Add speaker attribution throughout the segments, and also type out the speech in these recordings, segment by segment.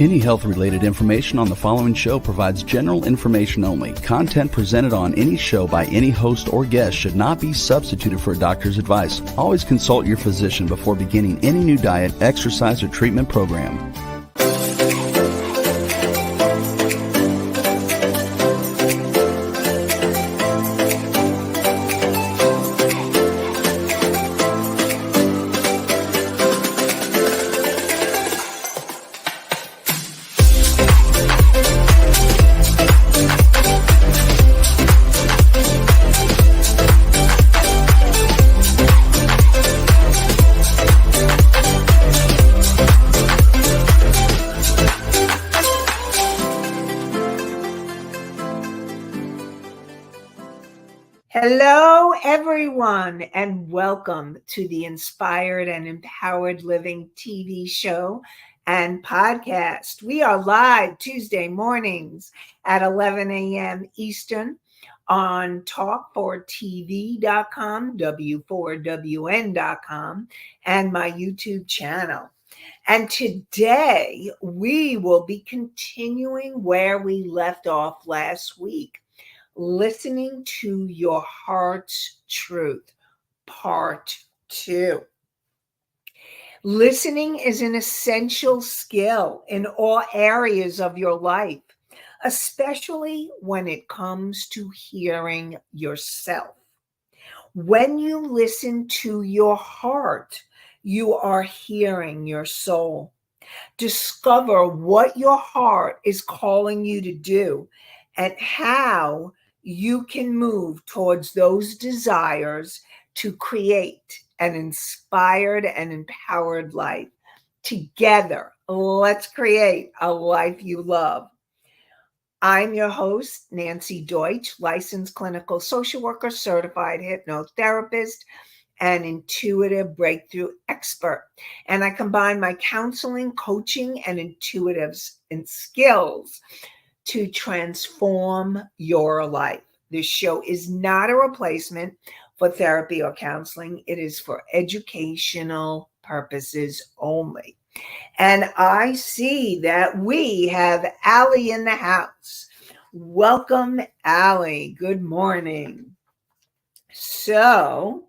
Speaker 1: Any health-related information on the following show provides general information only. Content presented on any show by any host or guest should not be substituted for a doctor's advice. Always consult your physician before beginning any new diet, exercise, or treatment program.
Speaker 2: Hello, everyone, and welcome to the Inspired and Empowered Living TV show and podcast. We are live Tuesday mornings at 11 a.m. Eastern on talk4tv.com, w4wn.com, and my YouTube channel. And today we will be continuing where we left off last week. Listening to your heart's truth, part 2. Listening is an essential skill in all areas of your life, especially when it comes to hearing yourself. When you listen to your heart, you are hearing your soul. Discover what your heart is calling you to do and how you can move towards those desires to create an inspired and empowered life. Together, let's create a life you love. I'm your host, Nanci Deutsch, licensed clinical social worker, certified hypnotherapist, and intuitive breakthrough expert. And I combine my counseling, coaching, and intuitive skills to transform your life. This show is not a replacement for therapy or counseling. It is for educational purposes only. And I see that we have Allie in the house. Welcome, Allie. Good morning. So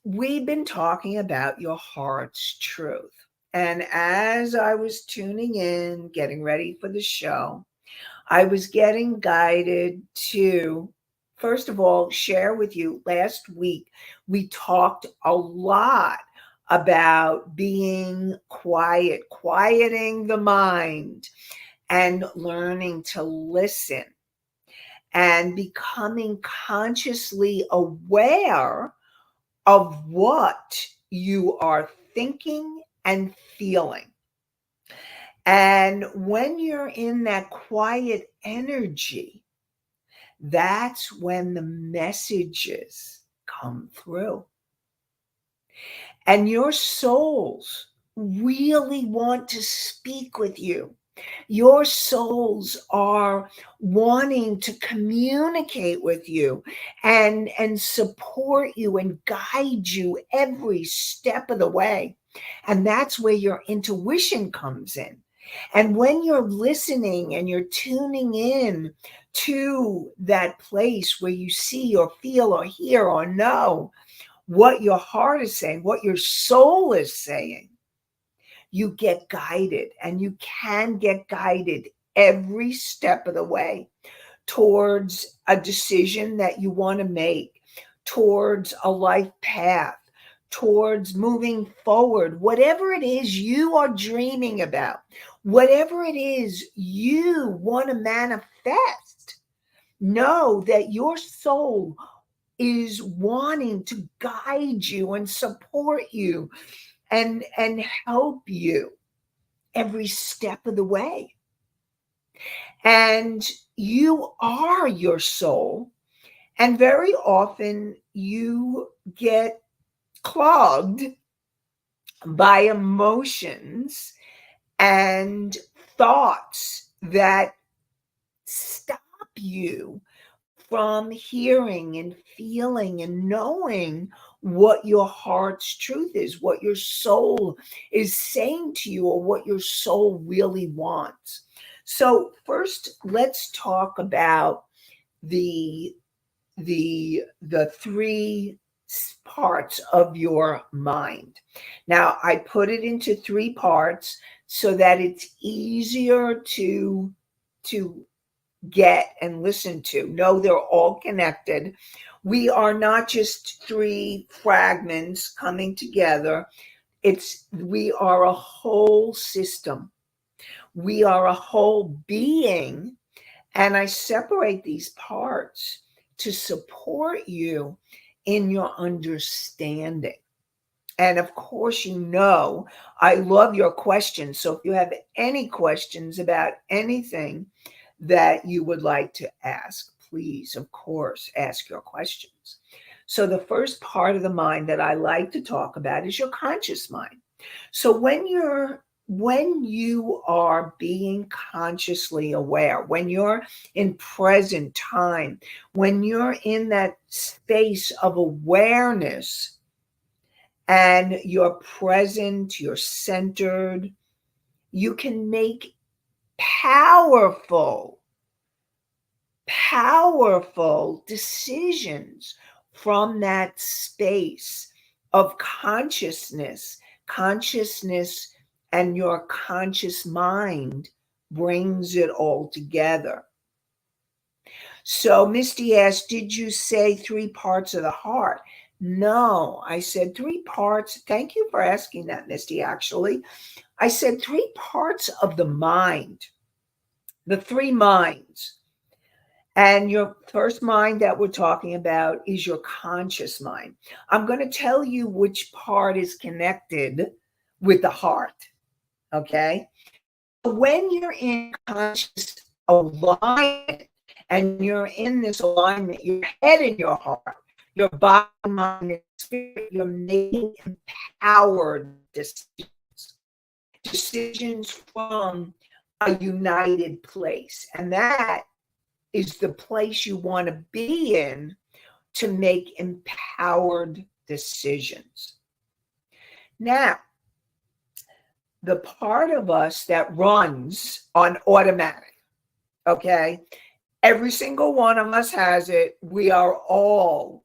Speaker 2: we've been talking about your heart's truth. And as I was tuning in, getting ready for the show, I was getting guided to, first of all, share with you. Last week, we talked a lot about being quiet, quieting the mind, and learning to listen, and becoming consciously aware of what you are thinking and feeling. And when you're in that quiet energy, that's when the messages come through. And your souls really want to speak with you. Your souls are wanting to communicate with you and support you and guide you every step of the way. And that's where your intuition comes in. And when you're listening and you're tuning in to that place where you see or feel or hear or know what your heart is saying, what your soul is saying, you get guided, and you can get guided every step of the way towards a decision that you want to make, towards a life path, towards moving forward, whatever it is you are dreaming about, whatever it is you want to manifest. Know that your soul is wanting to guide you and support you and help you every step of the way. And you are your soul. And very often you get clogged by emotions and thoughts that stop you from hearing and feeling and knowing what your heart's truth is, what your soul is saying to you, or what your soul really wants. So first, let's talk about the three parts of your mind. Now, I put it into three parts so that it's easier to get and listen to. No, they're all connected. We are not just three fragments coming together. We are a whole system. We are a whole being, and I separate these parts to support you in your understanding. And of course, I love your questions. So if you have any questions about anything that you would like to ask, please, of course, ask your questions. So the first part of the mind that I like to talk about is your conscious mind. So when you are being consciously aware, when you're in present time, when you're in that space of awareness, and you're present, you're centered, you can make powerful decisions from that space of consciousness. Consciousness and your conscious mind brings it all together. So Misty asked, did you say three parts of the heart? No, I said three parts. Thank you for asking that, Misty, actually. I said three parts of the mind, the three minds. And your first mind that we're talking about is your conscious mind. I'm going to tell you which part is connected with the heart, okay? When you're in conscious alignment and you're in this alignment, your head and your heart, your body, mind, and spirit, you're making empowered decisions from a united place. And that is the place you want to be in to make empowered decisions. Now, the part of us that runs on automatic, okay? Every single one of us has it. We are all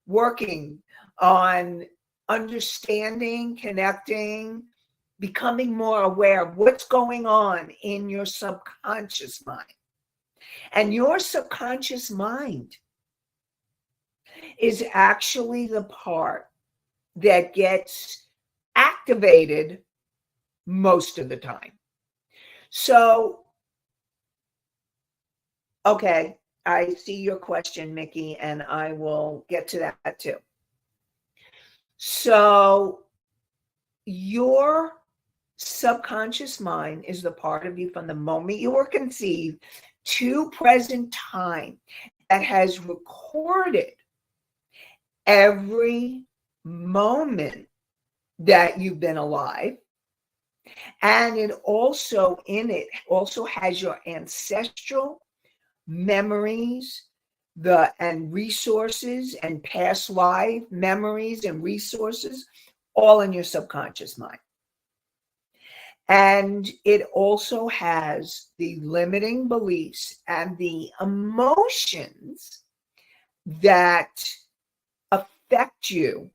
Speaker 2: working on understanding, connecting, becoming more aware of what's going on in your subconscious mind. And your subconscious mind is actually the part that gets activated most of the time. So, okay, I see your question, Mickey, and I will get to that too. So, your subconscious mind is the part of you from the moment you were conceived to present time that has recorded every moment that you've been alive. And it also has your ancestral memories, and resources and past life memories and resources, all in your subconscious mind. And it also has the limiting beliefs and the emotions that affect you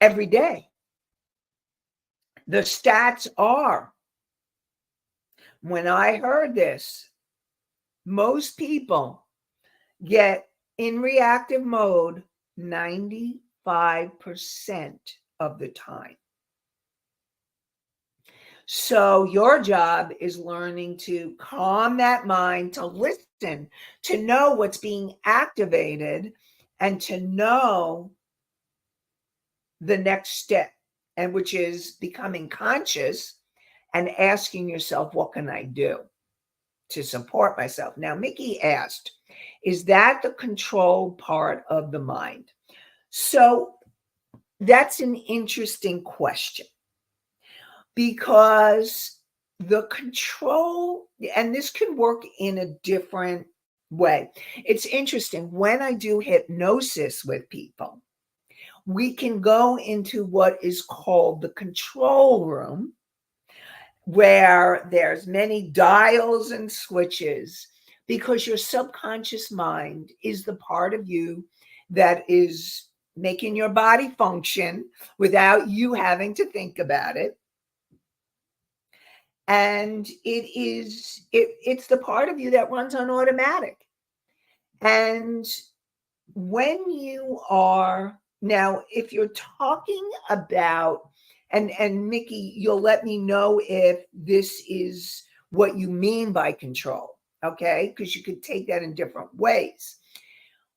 Speaker 2: every day. The stats are, when I heard this, most people get in reactive mode 95% of the time. So your job is learning to calm that mind, to listen, to know what's being activated, and to know the next step, and which is becoming conscious and asking yourself, what can I do to support myself? Now, Mickey asked, is that the control part of the mind? So that's an interesting question, because the control, and this can work in a different way. It's interesting. When I do hypnosis with people, we can go into what is called the control room, where there's many dials and switches, because your subconscious mind is the part of you that is making your body function without you having to think about it. And it's the part of you that runs on automatic. And when you are now, if you're talking about, and Mickey, you'll let me know if this is what you mean by control, okay? Because you could take that in different ways.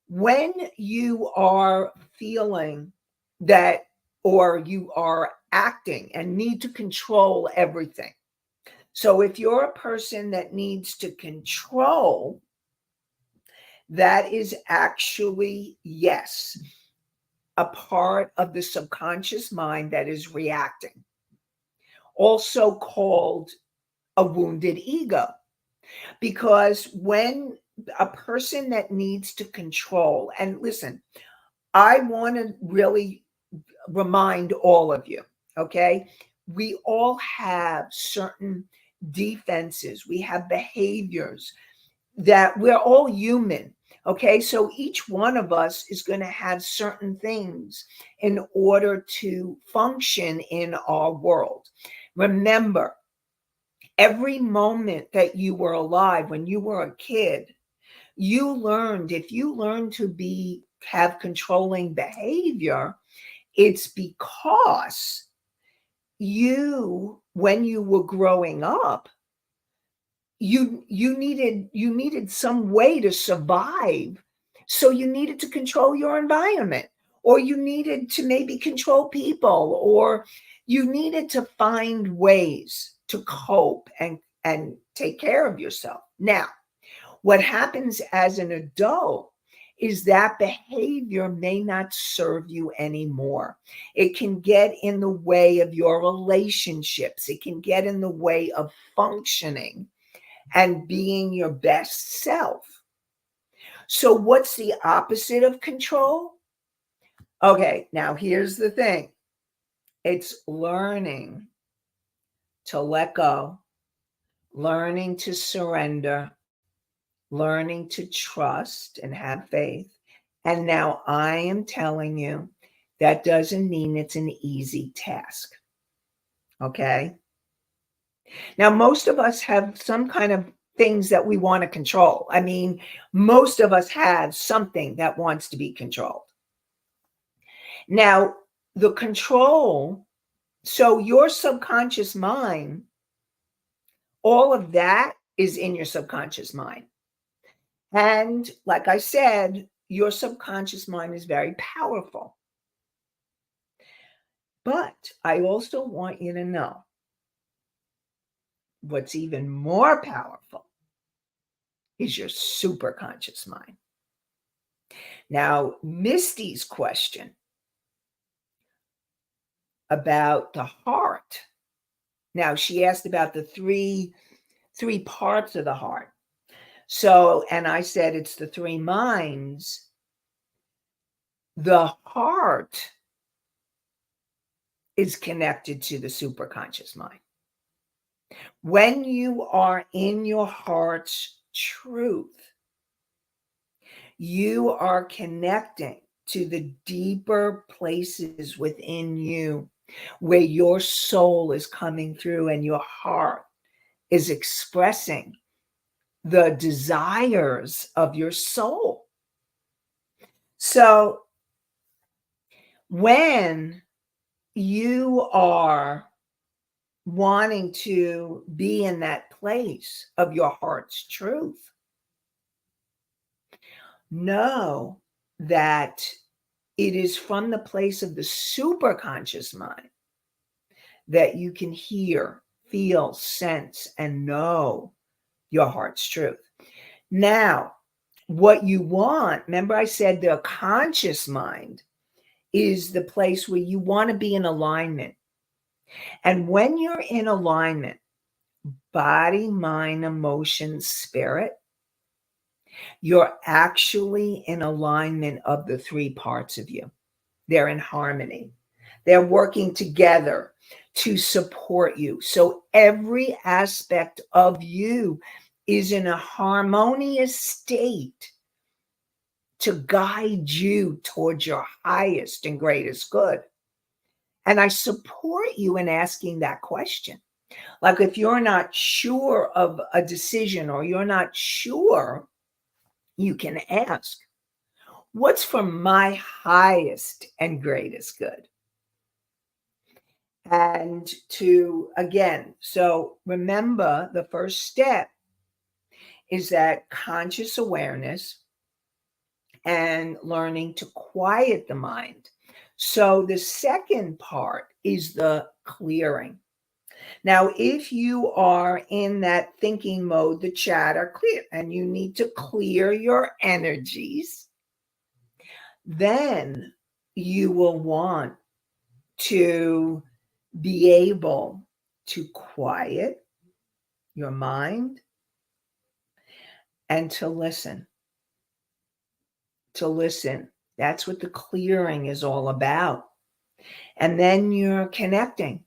Speaker 2: When you are feeling that, or you are acting and need to control everything. So if you're a person that needs to control, that is actually, yes, a part of the subconscious mind that is reacting, also called a wounded ego. Because when a person that needs to control, and listen, I want to really remind all of you, okay? We all have certain defenses, we have behaviors, that we're all human. Okay, so each one of us is going to have certain things in order to function in our world. Remember, every moment that you were alive, when you were a kid, you learned, if you learn to have controlling behavior, it's because when you were growing up, you needed some way to survive. So you needed to control your environment, or you needed to maybe control people, or you needed to find ways to cope and take care of yourself. Now, what happens as an adult is that behavior may not serve you anymore. It can get in the way of your relationships. It can get in the way of functioning and being your best self. So what's the opposite of control? Okay, now here's the thing. It's learning to let go, learning to surrender, learning to trust and have faith. And now I am telling you, that doesn't mean it's an easy task. Okay? Now, most of us have some kind of things that we want to control. I mean, most of us have something that wants to be controlled. Now, the control, so your subconscious mind, all of that is in your subconscious mind. And like I said, your subconscious mind is very powerful. But I also want you to know what's even more powerful is your superconscious mind. Now, Misty's question about the heart. Now, she asked about the three parts of the heart. So, and I said it's the three minds. The heart is connected to the superconscious mind. When you are in your heart's truth, you are connecting to the deeper places within you where your soul is coming through and your heart is expressing the desires of your soul. So when you are wanting to be in that place of your heart's truth, know that it is from the place of the superconscious mind that you can hear, feel, sense, and know your heart's truth. Now, what you want, remember I said the conscious mind is the place where you want to be in alignment. And when you're in alignment, body, mind, emotion, spirit, You're actually in alignment of the three parts of you. They're in harmony. They're working together to support you. So every aspect of you is in a harmonious state to guide you towards your highest and greatest good. And I support you in asking that question. Like if you're not sure of a decision or you're not sure, you can ask, what's for my highest and greatest good? And again, so remember the first step is that conscious awareness and learning to quiet the mind. So the second part is the clearing. Now, if you are in that thinking mode, the chatter, clear, and you need to clear your energies, then you will want to be able to quiet your mind and to listen. To listen. That's what the clearing is all about. And then you're connecting.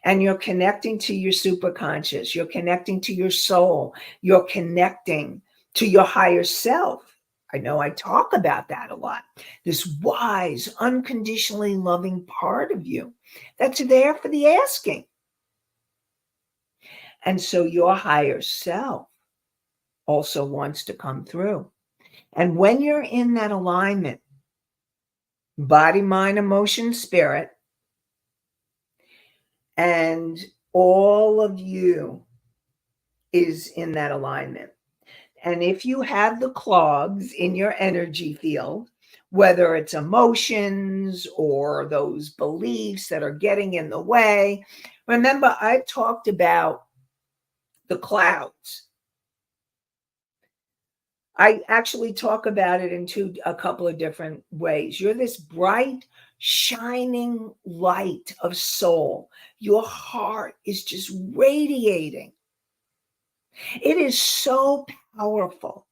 Speaker 2: And you're connecting to your superconscious. You're connecting to your soul. You're connecting to your higher self. I know I talk about that a lot. This wise, unconditionally loving part of you that's there for the asking. And so your higher self also wants to come through. And when you're in that alignment, body, mind, emotion, spirit, and all of you is in that alignment. And if you have the clogs in your energy field, whether it's emotions or those beliefs that are getting in the way, remember, I've talked about the clouds. I actually talk about it in a couple of different ways. You're this bright, shining light of soul. Your heart is just radiating. It is so powerful.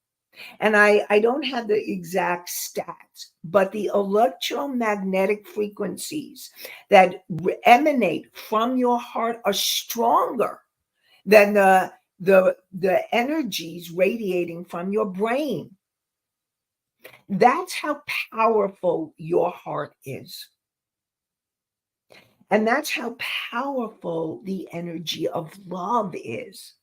Speaker 2: And I don't have the exact stats, but the electromagnetic frequencies that emanate from your heart are stronger than the energies radiating from your brain. That's how powerful your heart is. And that's how powerful the energy of love is.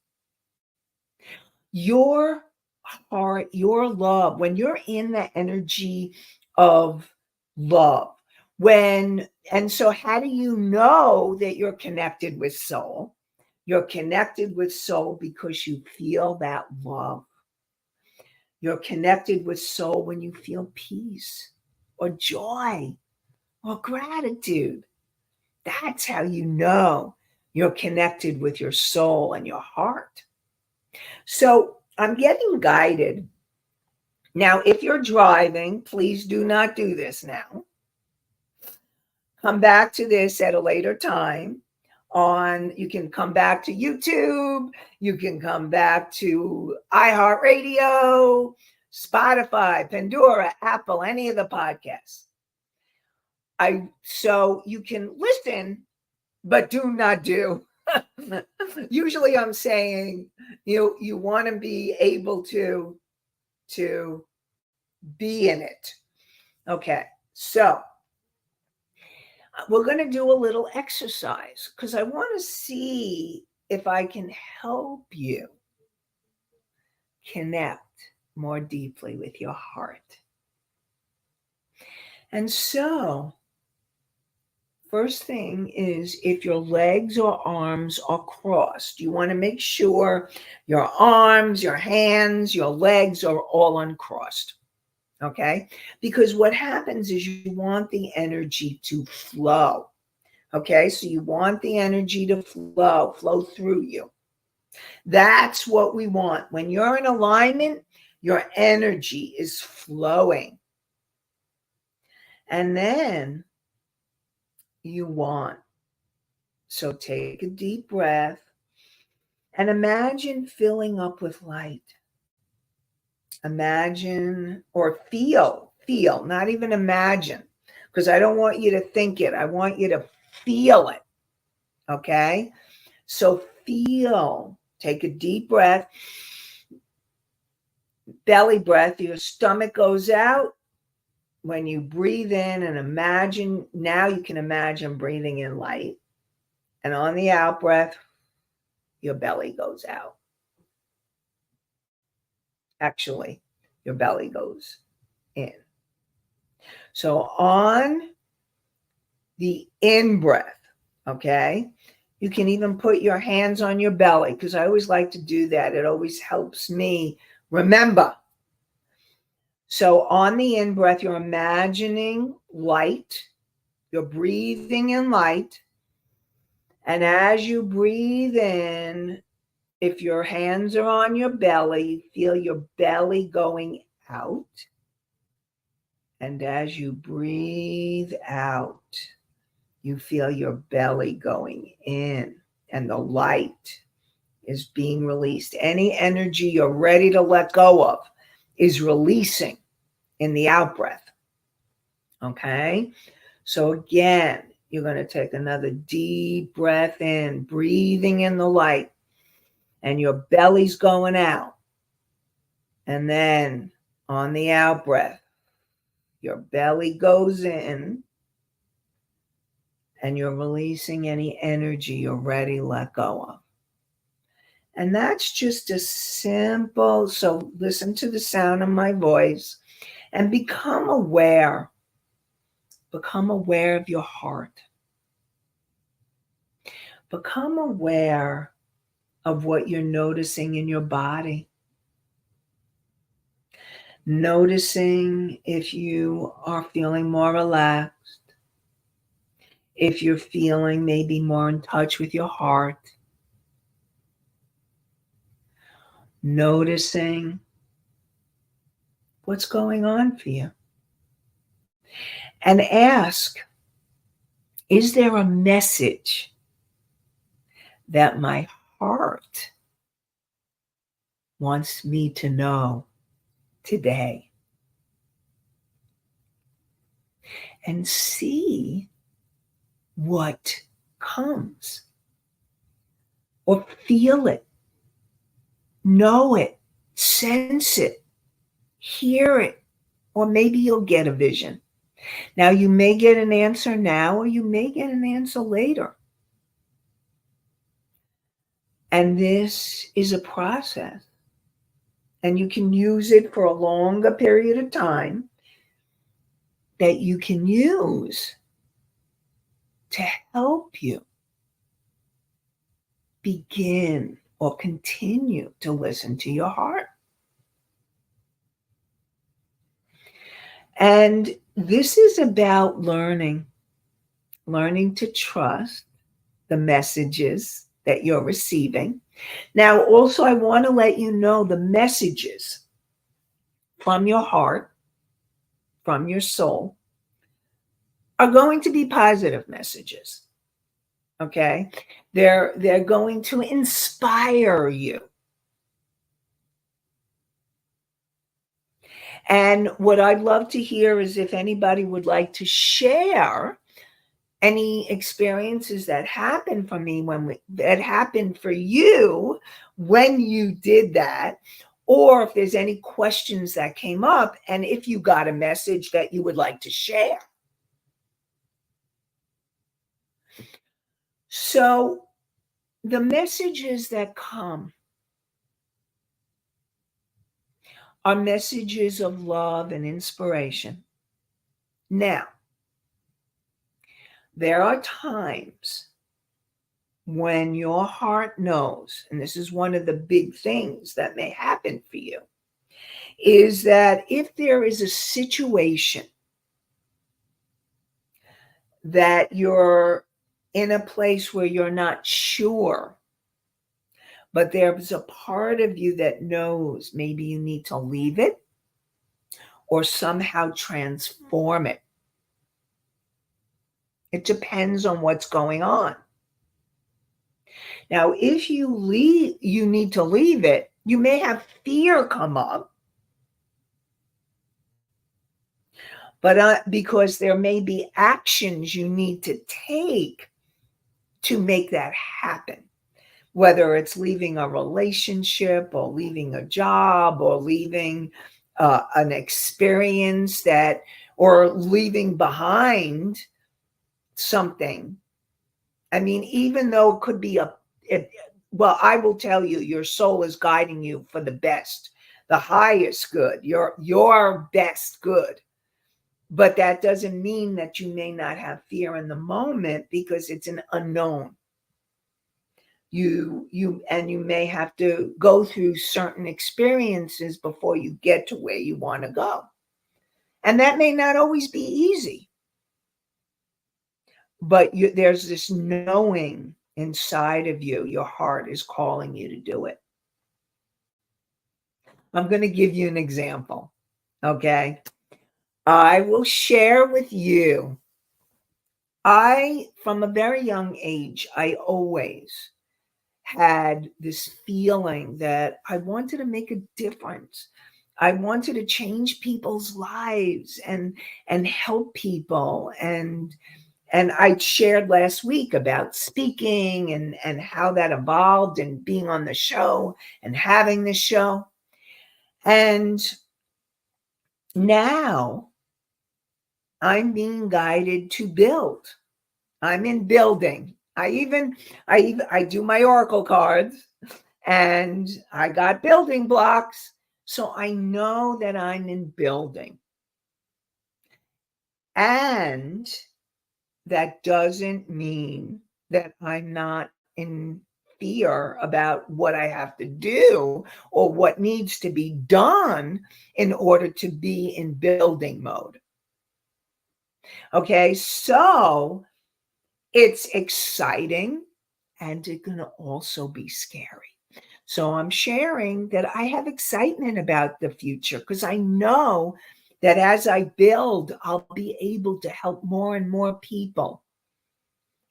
Speaker 2: Your heart, your love, when you're in the energy of love, and so how do you know that you're connected with soul? You're connected with soul because you feel that love. You're connected with soul when you feel peace or joy or gratitude. That's how you know you're connected with your soul and your heart. So I'm getting guided. Now, if you're driving, please do not do this now. Come back to this at a later time. You can come back to YouTube, you can come back to iHeartRadio, Spotify, Pandora, Apple, any of the podcasts. So you can listen, but do not do. Usually I'm saying you want to be able to be in it. Okay, so we're going to do a little exercise because I want to see if I can help you connect more deeply with your heart. And so, first thing is if your legs or arms are crossed, you want to make sure your arms, your hands, your legs are all uncrossed. Okay? Because what happens is you want the energy to flow. Okay? So you want the energy to flow through you. That's what we want. When you're in alignment, your energy is flowing. And then so take a deep breath and imagine filling up with light. Imagine or feel, not even imagine, because I don't want you to think it. I want you to feel it. Okay? So feel, take a deep breath, belly breath, your stomach goes out. When you breathe in and imagine, now you can imagine breathing in light. And on the out breath, your belly goes out. Actually, your belly goes in. So on the in breath, okay, you can even put your hands on your belly, because I always like to do that. It always helps me remember. So on the in breath, you're imagining light. You're breathing in light. And as you breathe in, if your hands are on your belly, feel your belly going out. And as you breathe out, you feel your belly going in, and the light is being released. Any energy you're ready to let go of is releasing in the out breath. Okay? So again, you're going to take another deep breath in, breathing in the light, and your belly's going out. And then on the out breath, your belly goes in, and you're releasing any energy you're ready to let go of. And that's just a simple, so listen to the sound of my voice and become aware. Become aware of your heart. Become aware of what you're noticing in your body. Noticing if you are feeling more relaxed, if you're feeling maybe more in touch with your heart. Noticing what's going on for you. And ask, is there a message that my heart wants me to know today? And see what comes. Or feel it, know it, sense it, hear it, or maybe you'll get a vision. Now, you may get an answer now, or you may get an answer later. And this is a process. And you can use it for a longer period of time that you can use to help you begin or continue to listen to your heart. And this is about learning to trust the messages that you're receiving. Now, also, I want to let you know the messages from your heart, from your soul, are going to be positive messages. Okay? They're going to inspire you. And what I'd love to hear is if anybody would like to share any experiences that happened for me that happened for you when you did that, or if there's any questions that came up, and if you got a message that you would like to share. So the messages that come are messages of love and inspiration. Now, there are times when your heart knows, and this is one of the big things that may happen for you, is that if there is a situation that you're in a place where you're not sure, but there's a part of you that knows maybe you need to leave it or somehow transform it. It depends on what's going on. Now, if you need to leave it, you may have fear come up but because there may be actions you need to take to make that happen, whether it's leaving a relationship or leaving a job or leaving an experience or leaving behind something. I mean, even though it could be well, I will tell you, your soul is guiding you for the best, the highest good, your best good. But that doesn't mean that you may not have fear in the moment, because it's an unknown. You may have to go through certain experiences before you get to where you want to go. And that may not always be easy. But there's this knowing inside of you, your heart is calling you to do it. I'm going to give you an example, okay? I will share with you. From a very young age, I always had this feeling that I wanted to make a difference. I wanted to change people's lives and help people. And I shared last week about speaking and how that evolved, and being on the show and having the show. And now I'm being guided to build. I'm in building. I do my oracle cards, and I got building blocks. So I know that I'm in building. And that doesn't mean that I'm not in fear about what I have to do or what needs to be done in order to be in building mode. Okay, so it's exciting, and it's going to also be scary. So I'm sharing that I have excitement about the future, because I know that as I build, I'll be able to help more and more people,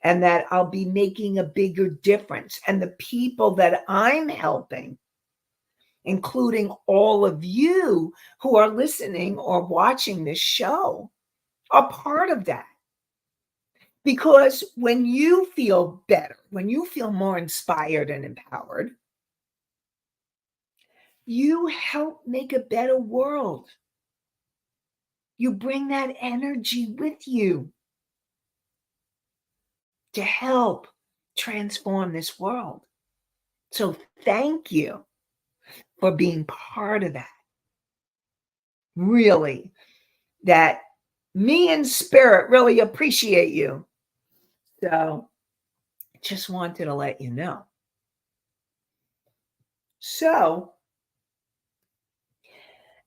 Speaker 2: and that I'll be making a bigger difference. And the people that I'm helping, including all of you who are listening or watching this show, are part of that. Because when you feel better, when you feel more inspired and empowered, you help make a better world. You bring that energy with you to help transform this world. So thank you for being part of that. Really, that me and spirit really appreciate you. So just wanted to let you know. So,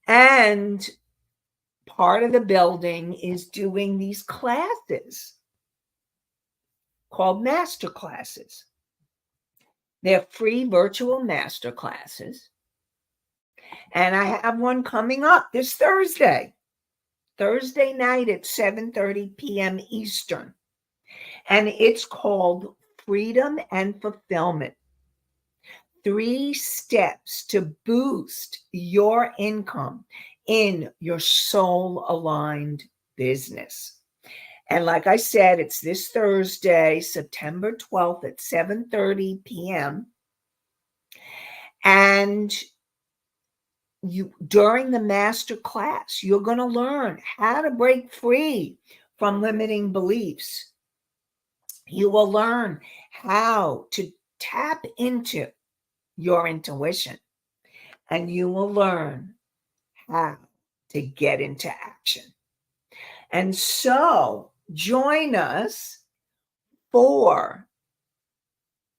Speaker 2: and part of the building is doing these classes called master classes. They're free virtual master classes. And I have one coming up this Thursday night at 7:30 p.m. Eastern. And it's called Freedom and Fulfillment. 3 steps to boost your income in your soul-aligned business. And like I said, it's this Thursday, September 12th at 7:30 p.m. And during the master class, you're going to learn how to break free from limiting beliefs. You will learn how to tap into your intuition, and you will learn how to get into action. And so join us for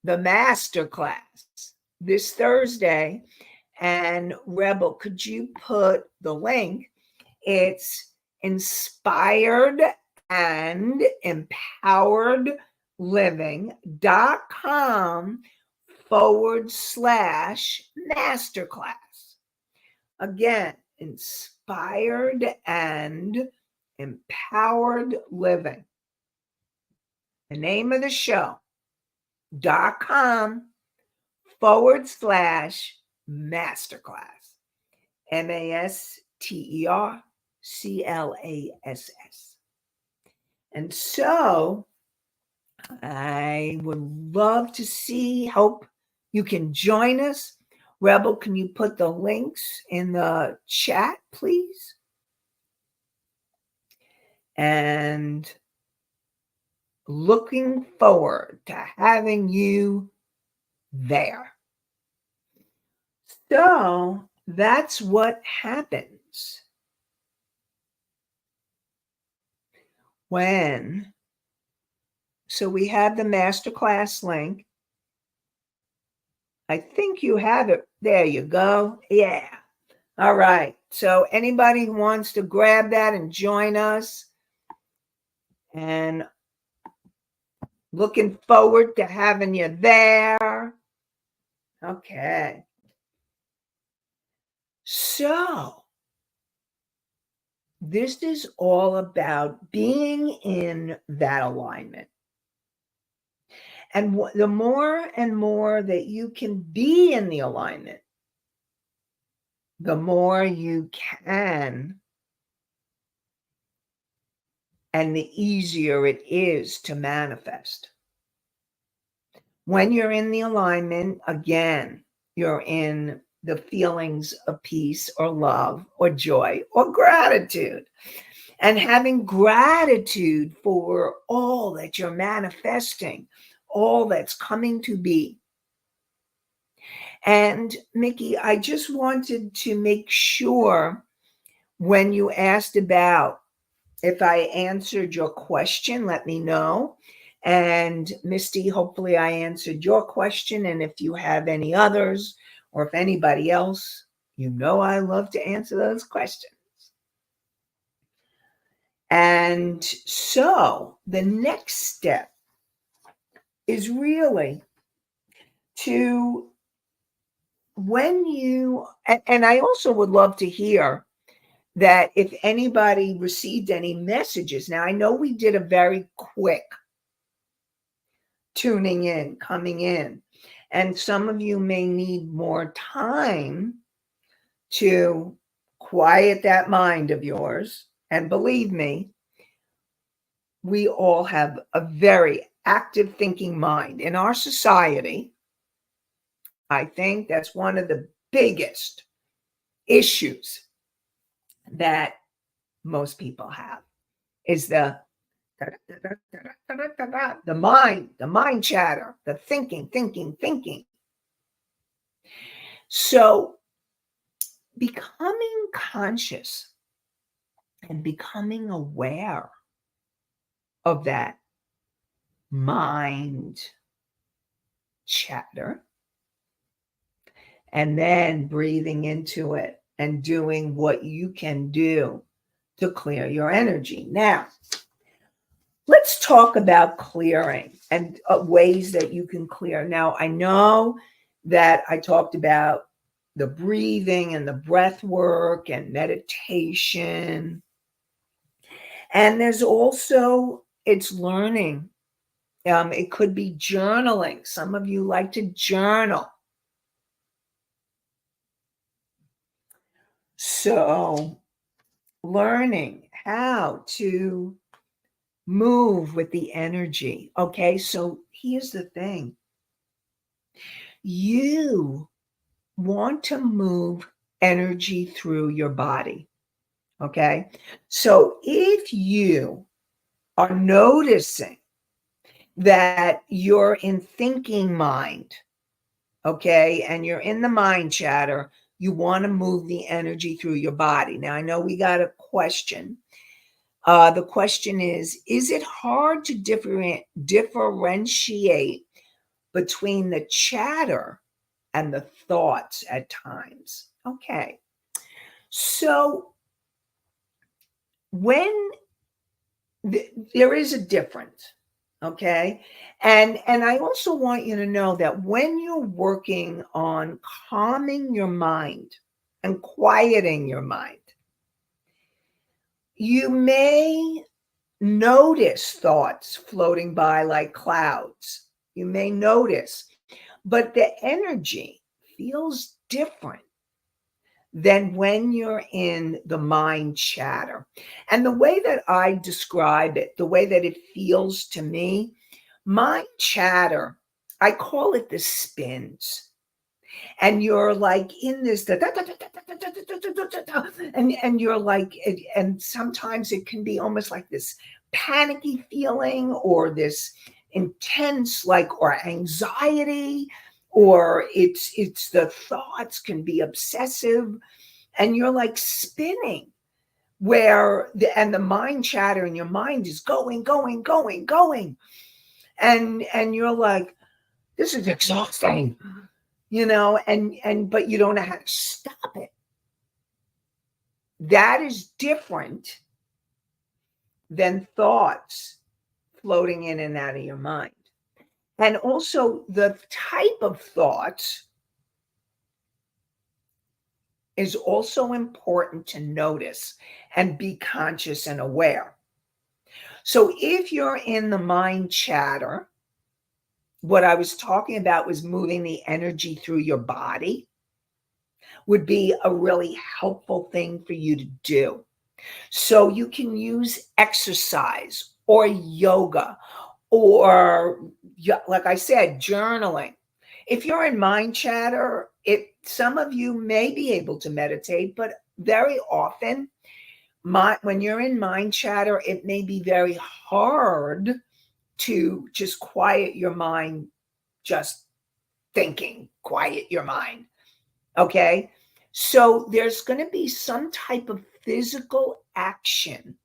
Speaker 2: the master class this Thursday. And Rebel, could you put the link? It's inspired and empowered living.com/masterclass. Again, inspired and empowered living. The name of the show, .com/masterclass. MASTER CLASS. And so I would love to see, hope you can join us. Rebel, can you put the links in the chat, please? And looking forward to having you there. So that's what happens when, so we have the masterclass link. I think you have it. There you go. Yeah. All right. So anybody who wants to grab that and join us, and looking forward to having you there. Okay. So this is all about being in that alignment. And the more and more that you can be in the alignment, the more you can, and the easier it is to manifest. When you're in the alignment, again, you're in the feelings of peace or love or joy or gratitude. And having gratitude for all that you're manifesting, all that's coming to be. And Mickey, I just wanted to make sure when you asked about if I answered your question, let me know. And Misty, hopefully I answered your question. And if you have any others, or if anybody else, you know I love to answer those questions. And so the next step is really to, when you, and I also would love to hear that if anybody received any messages. Now, I know we did a very quick tuning in, coming in, and some of you may need more time to quiet that mind of yours. And believe me, we all have a very active thinking mind in our society. I think that's one of the biggest issues that most people have is the mind chatter, the thinking. So becoming conscious and becoming aware of that mind chatter, and then breathing into it and doing what you can do to clear your energy. Now, let's talk about clearing and ways that you can clear. Now, I know that I talked about the breathing and the breath work and meditation. And there's also, it's learning. It could be journaling. Some of you like to journal. So learning how to move with the energy. Okay, so here's the thing. You want to move energy through your body. Okay, so if you are noticing that you're in thinking mind, okay, and you're in the mind chatter, you want to move the energy through your body. Now, I know we got a question. The question is it hard to differentiate between the chatter and the thoughts at times? Okay. So when there is a difference, okay? And I also want you to know that when you're working on calming your mind and quieting your mind, you may notice thoughts floating by like clouds. You may notice, but the energy feels different than when you're in the mind chatter. And the way that I describe it, the way that it feels to me, mind chatter, I call it the spins. And you're like in this, and you're like, and sometimes it can be almost like this panicky feeling or this intense, like, or anxiety, or it's the thoughts can be obsessive, and you're like spinning where the mind chatter in your mind is going, and you're like, this is exhausting, and but you don't know how to stop it. That is different than thoughts floating in and out of your mind. And also the type of thoughts is also important to notice and be conscious and aware. So if you're in the mind chatter, what I was talking about was moving the energy through your body would be a really helpful thing for you to do. So you can use exercise or yoga or, like I said, journaling. If you're in mind chatter, some of you may be able to meditate, but very often when you're in mind chatter, it may be very hard to just quiet your mind, just thinking, quiet your mind. Okay. So there's going to be some type of physical action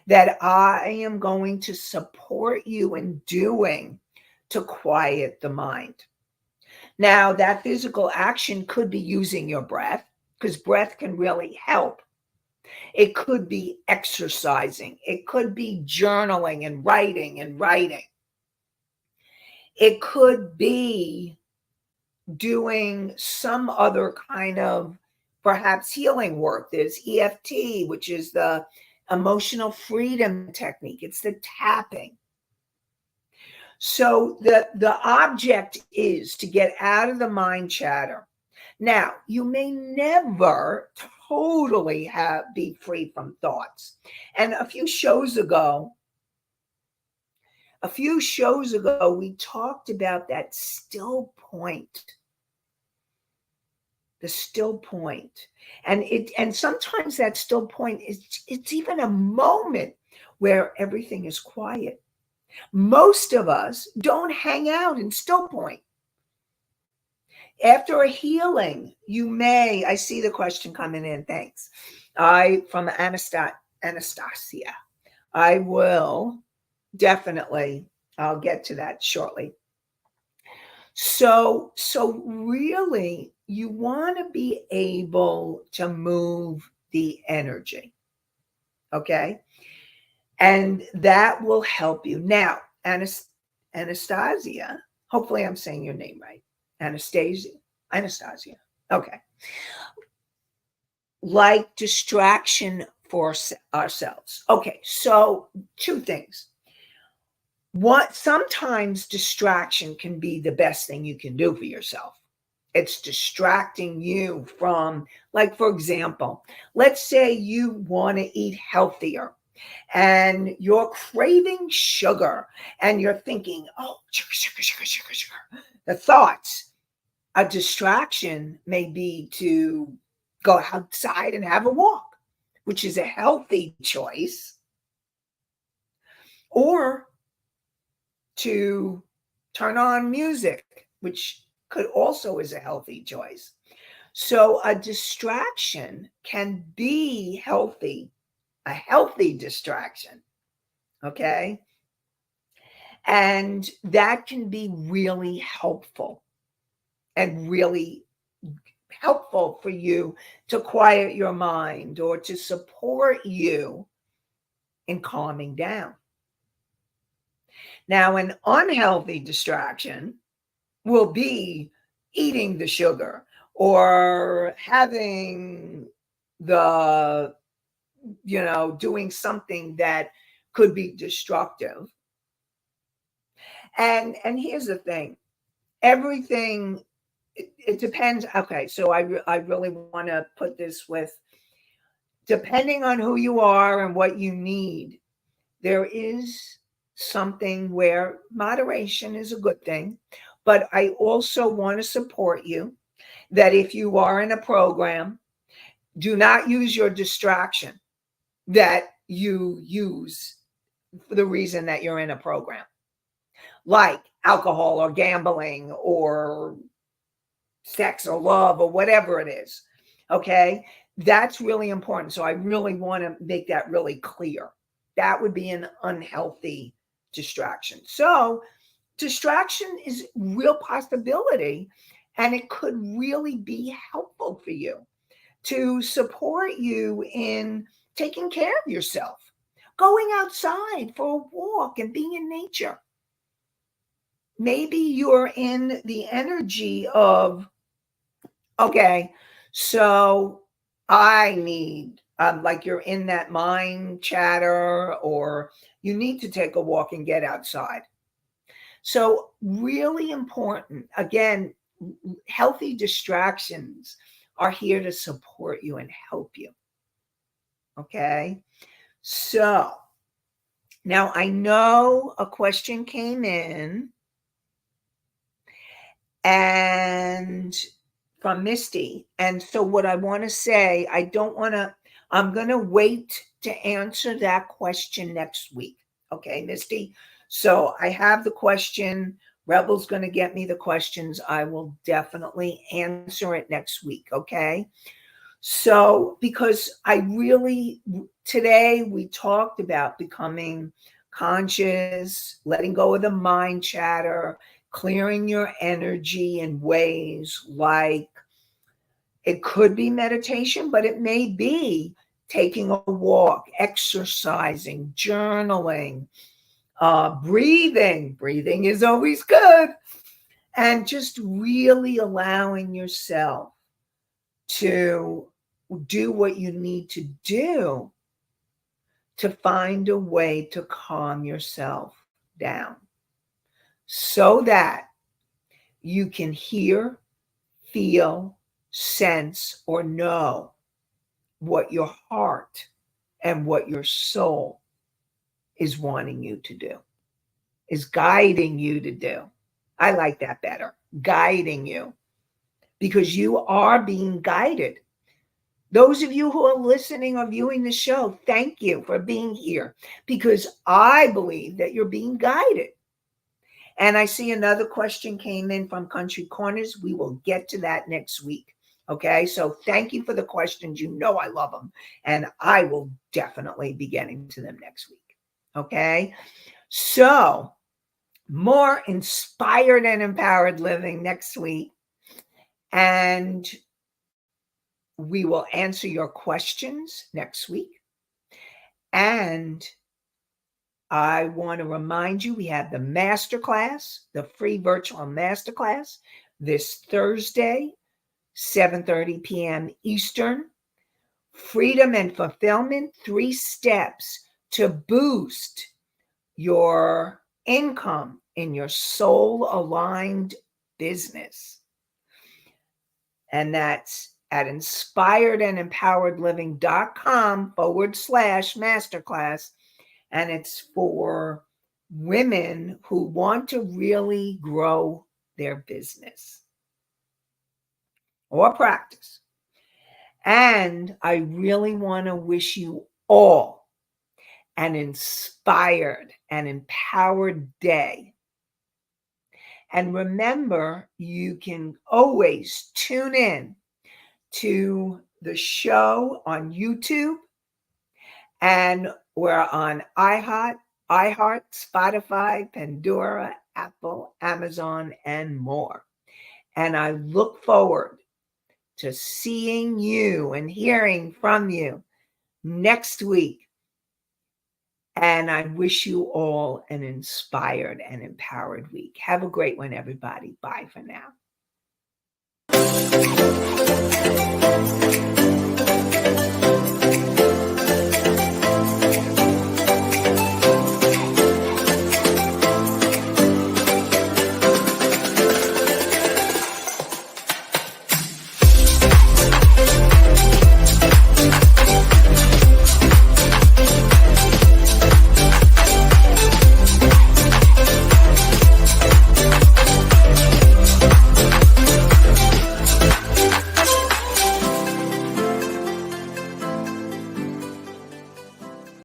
Speaker 2: that I am going to support you in doing to quiet the mind. Now, that physical action could be using your breath, because breath can really help. It could be exercising. It could be journaling and writing and writing. It could be doing some other kind of perhaps healing work. There's EFT, which is the emotional freedom technique. It's the tapping. So the object is to get out of the mind chatter. Now, you may never totally be free from thoughts. And a few shows ago, we talked about that still point. The still point. And sometimes that still point it's even a moment where everything is quiet. Most of us don't hang out in still point. After a healing, I see the question coming in. Thanks. From Anastasia. I will definitely, I'll get to that shortly. So really, you want to be able to move the energy. Okay. And that will help you. Now, Anastasia, hopefully I'm saying your name right. Anastasia. Okay. Like distraction for ourselves. Okay. So 2 things. Sometimes distraction can be the best thing you can do for yourself. It's distracting you from, like, for example, let's say you want to eat healthier and you're craving sugar and you're thinking, oh, sugar. The thoughts, a distraction may be to go outside and have a walk, which is a healthy choice, or to turn on music, which could also is a healthy choice. So a distraction can be healthy, a healthy distraction. Okay. And that can be really helpful and really helpful for you to quiet your mind or to support you in calming down. Now, an unhealthy distraction will be eating the sugar or having doing something that could be destructive. And here's the thing, everything it depends. Okay, so I really want to put this with, depending on who you are and what you need, there is something where moderation is a good thing. But I also want to support you that if you are in a program, do not use your distraction that you use for the reason that you're in a program, like alcohol or gambling or sex or love or whatever it is. Okay. That's really important. So I really want to make that really clear. That would be an unhealthy distraction. So distraction is real possibility, and it could really be helpful for you to support you in taking care of yourself, going outside for a walk and being in nature. Maybe you're in the energy of, okay, so I need, like you're in that mind chatter, or you need to take a walk and get outside. So, really important. Again, healthy distractions are here to support you and help you. Okay. So, now I know a question came in and from Misty. And so, what I want to say, I'm going to wait to answer that question next week. Okay, Misty. So, I have the question. Rebel's going to get me the questions. I will definitely answer it next week. Okay. So, because today we talked about becoming conscious, letting go of the mind chatter, clearing your energy in ways like it could be meditation, but it may be taking a walk, exercising, journaling, breathing. Breathing is always good. And just really allowing yourself to do what you need to do to find a way to calm yourself down so that you can hear, feel, sense, or know what your heart and what your soul is wanting you to do, is guiding you to do. I like that better, guiding you, because you are being guided. Those of you who are listening or viewing the show, thank you for being here, because I believe that you're being guided. And I see another question came in from Country Corners. We will get to that next week. Okay, so thank you for the questions. You know I love them, and I will definitely be getting to them next week. Okay, so more inspired and empowered living next week. And we will answer your questions next week. And I want to remind you, we have the masterclass, the free virtual masterclass this Thursday, 7:30 p.m. Eastern. Freedom and Fulfillment, 3 steps to boost your income in your soul-aligned business. And that's at inspiredandempoweredliving.com/masterclass. And it's for women who want to really grow their business or practice. And I really want to wish you all an inspired and empowered day. And remember, you can always tune in to the show on YouTube, and we're on iHeart, Spotify, Pandora, Apple, Amazon, and more. And I look forward to seeing you and hearing from you next week. And I wish you all an inspired and empowered week. Have a great one, everybody. Bye for now.